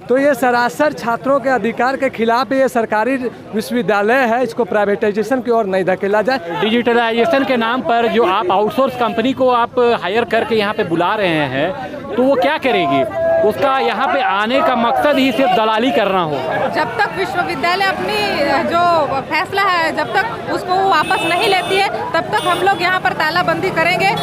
तो ये सरासर छात्रों के अधिकार के खिलाफ ये सरकारी विश्वविद्यालय है, इसको प्राइवेटाइजेशन की ओर नहीं धकेला जाए। डिजिटलाइजेशन के नाम पर जो आप आउटसोर्स कंपनी को आप हायर करके यहाँ पे बुला रहे हैं, तो वो क्या करेगी? उसका यहाँ पे आने का मकसद ही सिर्फ दलाली करना होगा। जब तक विश्वविद्यालय अपनी जो फैसला है, जब तक उसको वो वापस नहीं लेती है, तब तक हम लोग यहाँ पर तालाबंदी करेंगे।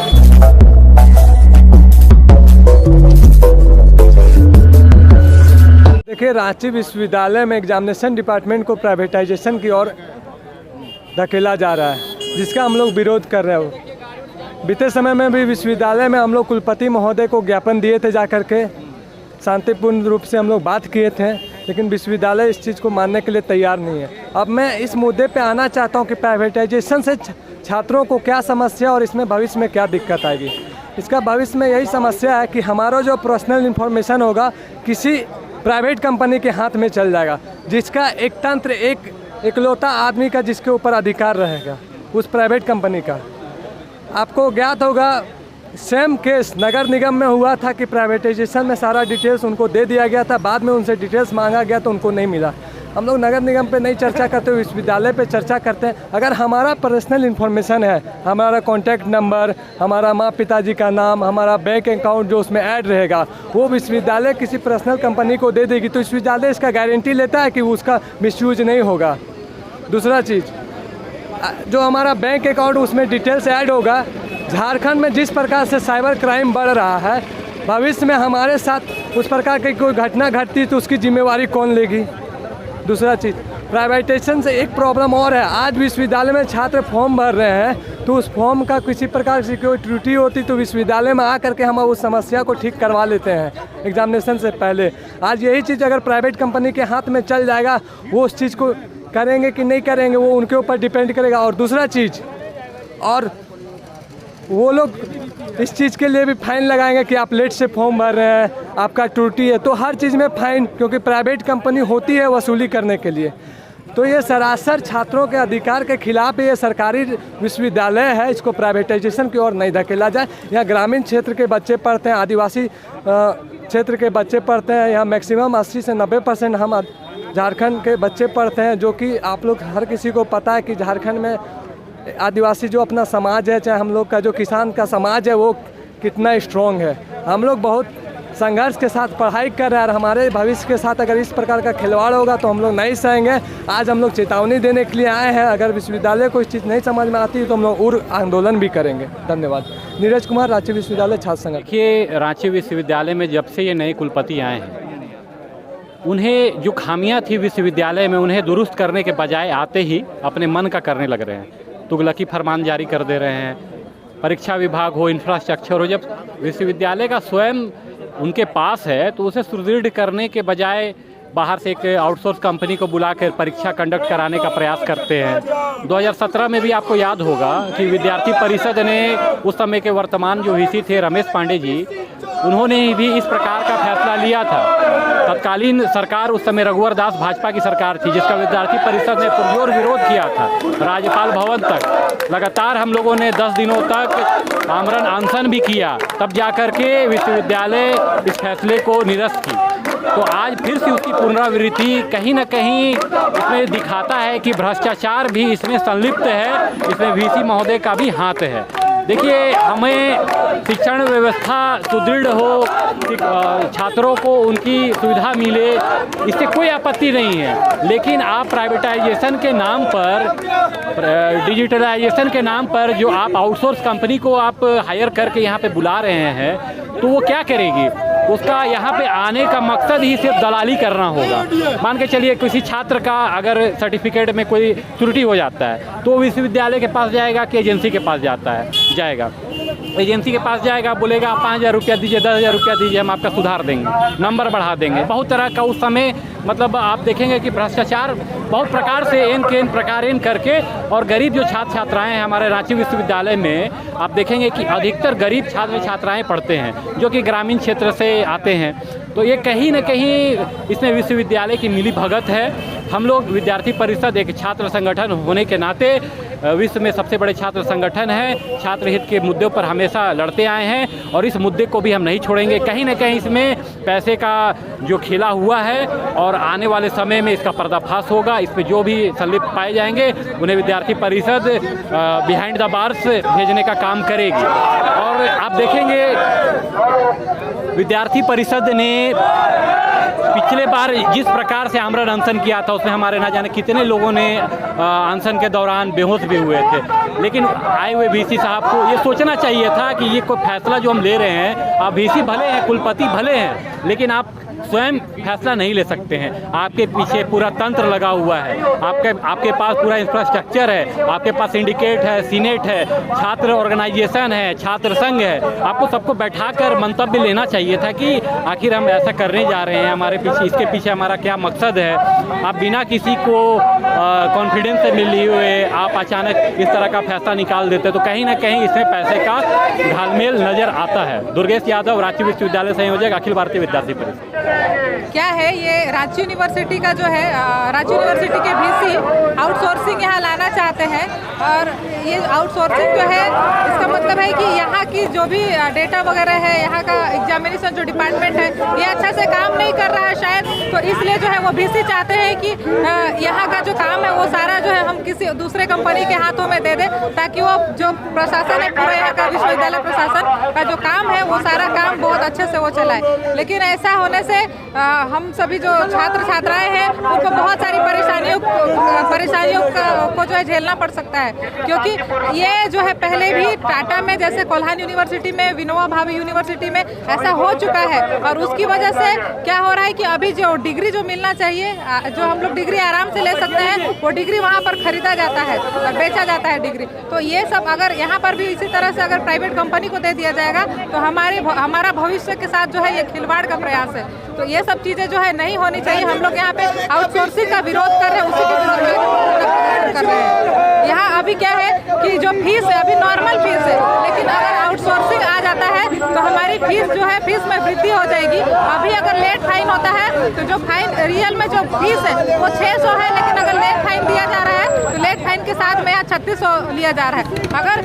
देखिए, रांची विश्वविद्यालय में एग्जामिनेशन डिपार्टमेंट को प्राइवेटाइजेशन की ओर धकेला जा रहा है, जिसका हम लोग विरोध कर रहे हो। बीते समय में भी विश्वविद्यालय में हम लोग कुलपति महोदय को ज्ञापन दिए थे, जाकर के शांतिपूर्ण रूप से हम लोग बात किए थे, लेकिन विश्वविद्यालय इस चीज़ को मानने के लिए तैयार नहीं है। अब मैं इस मुद्दे पे आना चाहता हूँ कि प्राइवेटाइजेशन से छात्रों को क्या समस्या और इसमें भविष्य में क्या दिक्कत आएगी। इसका भविष्य में यही समस्या है कि हमारा जो पर्सनल इन्फॉर्मेशन होगा किसी प्राइवेट कंपनी के हाथ में चल जाएगा, जिसका एक तंत्र इकलौता आदमी का जिसके ऊपर अधिकार रहेगा, उस प्राइवेट कंपनी का। आपको ज्ञात होगा, सेम केस नगर निगम में हुआ था कि प्राइवेटाइजेशन में सारा डिटेल्स उनको दे दिया गया था, बाद में उनसे डिटेल्स मांगा गया तो उनको नहीं मिला। हम लोग नगर निगम पे नहीं चर्चा करते, विश्वविद्यालय पे चर्चा करते हैं। अगर हमारा पर्सनल इन्फॉर्मेशन है, हमारा कॉन्टैक्ट नंबर, हमारा माँ पिताजी का नाम, हमारा बैंक अकाउंट जो उसमें ऐड रहेगा, वो विश्वविद्यालय किसी पर्सनल कंपनी को दे देगी, तो विश्वविद्यालय इसका गारंटी लेता है कि उसका मिसयूज नहीं होगा। दूसरा चीज़, जो हमारा बैंक अकाउंट उसमें डिटेल्स ऐड होगा, झारखंड में जिस प्रकार से साइबर क्राइम बढ़ रहा है, भविष्य में हमारे साथ उस प्रकार की कोई घटना घटती तो उसकी जिम्मेवारी कौन लेगी? दूसरा चीज़, प्राइवेटाइजेशन से एक प्रॉब्लम और है। आज विश्वविद्यालय में छात्र फॉर्म भर रहे हैं, तो उस फॉर्म का किसी प्रकार से कोई त्रुटि होती तो विश्वविद्यालय में आकर के हम उस समस्या को ठीक करवा लेते हैं एग्जामिनेशन से पहले। आज यही चीज़ अगर प्राइवेट कंपनी के हाथ में चल जाएगा, वो उस चीज़ को करेंगे कि नहीं करेंगे वो उनके ऊपर डिपेंड करेगा। और दूसरा चीज़, और वो लोग इस चीज़ के लिए भी फाइन लगाएंगे कि आप लेट से फॉर्म भर रहे हैं, आपका त्रुटि है, तो हर चीज़ में फाइन, क्योंकि प्राइवेट कंपनी होती है वसूली करने के लिए। तो ये सरासर छात्रों के अधिकार के खिलाफ ये सरकारी विश्वविद्यालय है, इसको प्राइवेटाइजेशन की ओर नहीं धकेला जाए। यहाँ ग्रामीण क्षेत्र के बच्चे पढ़ते हैं, आदिवासी क्षेत्र के बच्चे पढ़ते हैं, यहाँ मैक्सिमम 80 से 90% हम झारखंड के बच्चे पढ़ते हैं, जो कि आप लोग हर किसी को पता है कि झारखंड में आदिवासी जो अपना समाज है, चाहे हम लोग का जो किसान का समाज है, वो कितना स्ट्रॉन्ग है। हम लोग बहुत संघर्ष के साथ पढ़ाई कर रहे हैं, और हमारे भविष्य के साथ अगर इस प्रकार का खिलवाड़ होगा तो हम लोग नहीं सहेंगे। आज हम लोग चेतावनी देने के लिए आए हैं, अगर विश्वविद्यालय को इस चीज़ नहीं समझ में आती तो हम लोग और आंदोलन भी करेंगे। धन्यवाद। नीरज कुमार, रांची विश्वविद्यालय छात्र संगठन। देखिए, रांची विश्वविद्यालय में जब से ये नए कुलपति आए हैं, उन्हें जो खामियां थी विश्वविद्यालय में, उन्हें दुरुस्त करने के बजाय आते ही अपने मन का करने लग रहे हैं। तुगलकी फरमान जारी कर दे रहे हैं, परीक्षा विभाग हो, इंफ्रास्ट्रक्चर हो। जब विश्वविद्यालय का स्वयं उनके पास है तो उसे सुदृढ़ करने के बजाय बाहर से एक आउटसोर्स कंपनी को बुलाकर परीक्षा कंडक्ट कराने का प्रयास करते हैं। 2017 में भी आपको याद होगा कि विद्यार्थी परिषद ने उस समय के वर्तमान जो वीसी थे रमेश पांडे जी, उन्होंने भी इस प्रकार का फैसला लिया था। तत्कालीन सरकार उस समय रघुवर दास भाजपा की सरकार थी, जिसका विद्यार्थी परिषद ने पुरजोर विरोध किया था। राज्यपाल भवन तक लगातार हम लोगों ने 10 दिनों तक आमरण अनशन भी किया, तब जाकर के विश्वविद्यालय इस फैसले को निरस्त की। तो आज फिर से उसकी पुनरावृत्ति कहीं ना कहीं इसमें दिखाता है कि भ्रष्टाचार भी इसमें संलिप्त है, इसमें वीसी महोदय का भी हाथ है। देखिए, हमें शिक्षण व्यवस्था सुदृढ़ हो, छात्रों को उनकी सुविधा मिले, इससे कोई आपत्ति नहीं है। लेकिन आप प्राइवेटाइजेशन के नाम पर, डिजिटलाइजेशन के नाम पर जो आप आउटसोर्स कंपनी को आप हायर करके यहाँ पे बुला रहे हैं, तो वो क्या करेगी? उसका यहाँ पे आने का मकसद ही सिर्फ दलाली करना होगा। मान के चलिए, किसी छात्र का अगर सर्टिफिकेट में कोई त्रुटि हो जाता है तो विश्वविद्यालय के पास जाएगा कि एजेंसी के पास जाएगा। एजेंसी के पास जाएगा, बोलेगा आप 5,000 रुपया दीजिए, 10,000 रुपया दीजिए, हम आपका सुधार देंगे, नंबर बढ़ा देंगे। बहुत तरह का उस समय मतलब आप देखेंगे कि भ्रष्टाचार बहुत प्रकार से एन प्रकारेन करके, और गरीब जो छात्र छात्राएँ हैं हमारे रांची विश्वविद्यालय में, आप देखेंगे कि अधिकतर गरीब छात्र छात्राएँ पढ़ते हैं, जो कि ग्रामीण क्षेत्र से आते हैं। तो ये कहीं न कहीं इसमें विश्वविद्यालय की मिली भगत है। हम लोग विद्यार्थी परिषद एक छात्र संगठन होने के नाते विश्व में सबसे बड़े छात्र संगठन है, छात्र हित के मुद्दों पर हमेशा लड़ते आए हैं और इस मुद्दे को भी हम नहीं छोड़ेंगे। कहीं ना कहीं इसमें पैसे का जो खेला हुआ है और आने वाले समय में इसका पर्दाफाश होगा। इस पर जो भी संलिप्त पाए जाएंगे उन्हें विद्यार्थी परिषद बिहाइंड द बार्स भेजने का काम करेगी। और आप देखेंगे विद्यार्थी परिषद ने पिछले बार जिस प्रकार से आमरण अनशन किया था उसमें हमारे ना जाने कितने लोगों ने अनशन के दौरान बेहोश भी हुए थे, लेकिन आए हुए वीसी साहब को ये सोचना चाहिए था कि ये कोई फैसला जो हम ले रहे हैं, आप वीसी भले हैं, कुलपति भले हैं, लेकिन आप स्वयं फैसला नहीं ले सकते हैं। आपके पीछे पूरा तंत्र लगा हुआ है, आपके पास पूरा इंफ्रास्ट्रक्चर है, आपके पास सिंडिकेट है, सीनेट है, छात्र ऑर्गेनाइजेशन है, छात्र संघ है। आपको सबको बैठाकर मंतव्य लेना चाहिए था कि आखिर हम ऐसा करने जा रहे हैं, हमारे पीछे इसके पीछे हमारा क्या मकसद है। आप बिना किसी को कॉन्फिडेंस से मिले हुए आप अचानक इस तरह का फैसला निकाल देते तो कहीं ना कहीं इसमें पैसे का घालमेल नजर आता है। दुर्गेश यादव, रांची विश्वविद्यालय संयोजक, अखिल भारतीय विद्यार्थी परिषद। क्या है ये रांची यूनिवर्सिटी का जो है, रांची यूनिवर्सिटी के वीसी आउटसोर्सिंग यहाँ लाना चाहते हैं और ये आउटसोर्सिंग जो है इसका मतलब है कि यहाँ की जो भी डेटा वगैरह है, यहाँ का एग्जामिनेशन जो डिपार्टमेंट है ये अच्छा से काम नहीं कर रहा है शायद, तो इसलिए जो है वो वीसी चाहते हैं कि यहाँ का जो काम है वो सारा जो है हम किसी दूसरे कंपनी के हाथों में दे दें, ताकि वो जो प्रशासन है पूरा यहाँ का विश्वविद्यालय प्रशासन का जो काम है वो सारा काम बहुत अच्छे से वो चलाए। लेकिन ऐसा होने से हम सभी जो छात्र छात्राएं हैं उनको बहुत सारी परेशानियों को जो है झेलना पड़ सकता है, क्योंकि ये जो है पहले भी टाटा में, जैसे कोल्हान यूनिवर्सिटी में, विनोबा भावे यूनिवर्सिटी में ऐसा हो चुका है। और उसकी वजह से क्या हो रहा है कि अभी जो डिग्री जो मिलना चाहिए, जो हम लोग डिग्री आराम से ले सकते हैं, वो डिग्री वहाँ पर खरीदा जाता है और बेचा जाता है डिग्री। तो ये सब अगर यहाँ पर भी इसी तरह से अगर प्राइवेट कंपनी को दे दिया जाएगा तो हमारा भविष्य के साथ जो है ये खिलवाड़ का प्रयास है। तो ये सब चीज़ें जो है नहीं होनी चाहिए। हम लोग यहाँ पे आउटसोर्सिंग का विरोध कर रहे हैं, उसी के विरोध में कर रहे हैं। यहाँ अभी क्या है कि जो फीस है अभी नॉर्मल फीस है, लेकिन अगर आउटसोर्सिंग आ जाता है तो हमारी फीस जो है फीस में वृद्धि हो जाएगी। अभी अगर लेट फाइन होता है तो जो फाइन रियल में जो फीस है वो 600 है, लेकिन अगर लेट फाइन दिया जा रहा है तो लेट फाइन के साथ में यहाँ 3600 लिया जा रहा है। अगर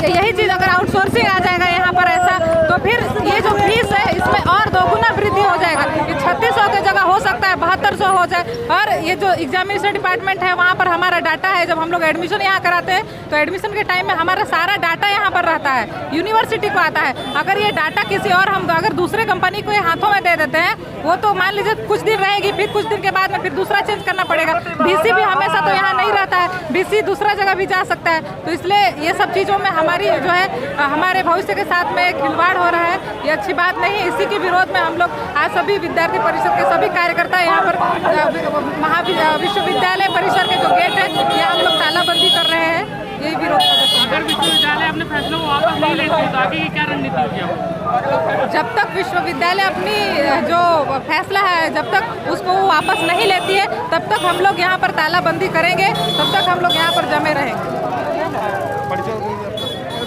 यही चीज़ अगर आउटसोर्सिंग आ जाएगा यहाँ पर ऐसा, तो फिर ये जो फीस है इसमें और दोगुना वृद्धि हो जाएगा। ये 3600 की जगह हो सकता है 7200 हो जाए। और ये जो एग्जामिनेशन डिपार्टमेंट है वहाँ पर हमारा डाटा है, जब हम लोग एडमिशन यहाँ कराते हैं तो एडमिशन के टाइम में हमारा सारा डाटा यहाँ पर रहता है, यूनिवर्सिटी को आता है। अगर ये डाटा किसी और हम अगर दूसरे कंपनी को हाथों में दे देते हैं, वो तो मान लीजिए कुछ दिन रहेगी, फिर कुछ दिन के बाद में फिर दूसरा चेंज करना पड़ेगा। वीसी भी हमेशा तो यहाँ नहीं रहता है, वीसी दूसरा जगह भी जा सकता है। तो इसलिए ये सब चीज़ों में हमारी जो है हमारे भविष्य के साथ में खिलवाड़ हो रहा है, ये अच्छी बात नहीं। इसी के विरोध में हम लोग आज सभी विद्यार्थी परिषद के सभी कार्यकर्ता यहाँ पर विश्वविद्यालय परिसर के जो गेट है यहाँ हम लोग तालाबंदी कर रहे हैं, यही विरोध प्रदर्शन। अगर विश्वविद्यालय अपने फैसलों को वापस नहीं लेती तो आगे की क्या रणनीति होगी? जब तक विश्वविद्यालय अपनी जो फैसला है जब तक उसको वो वापस नहीं लेती है तब तक हम लोग यहाँ पर तालाबंदी करेंगे, तब तक हम लोग यहाँ पर जमे रहेंगे।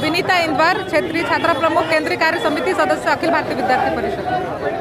विनीता इंदवर, क्षेत्रीय छात्रा प्रमुख, केंद्रीय कार्य समिति सदस्य, अखिल भारतीय विद्यार्थी परिषद।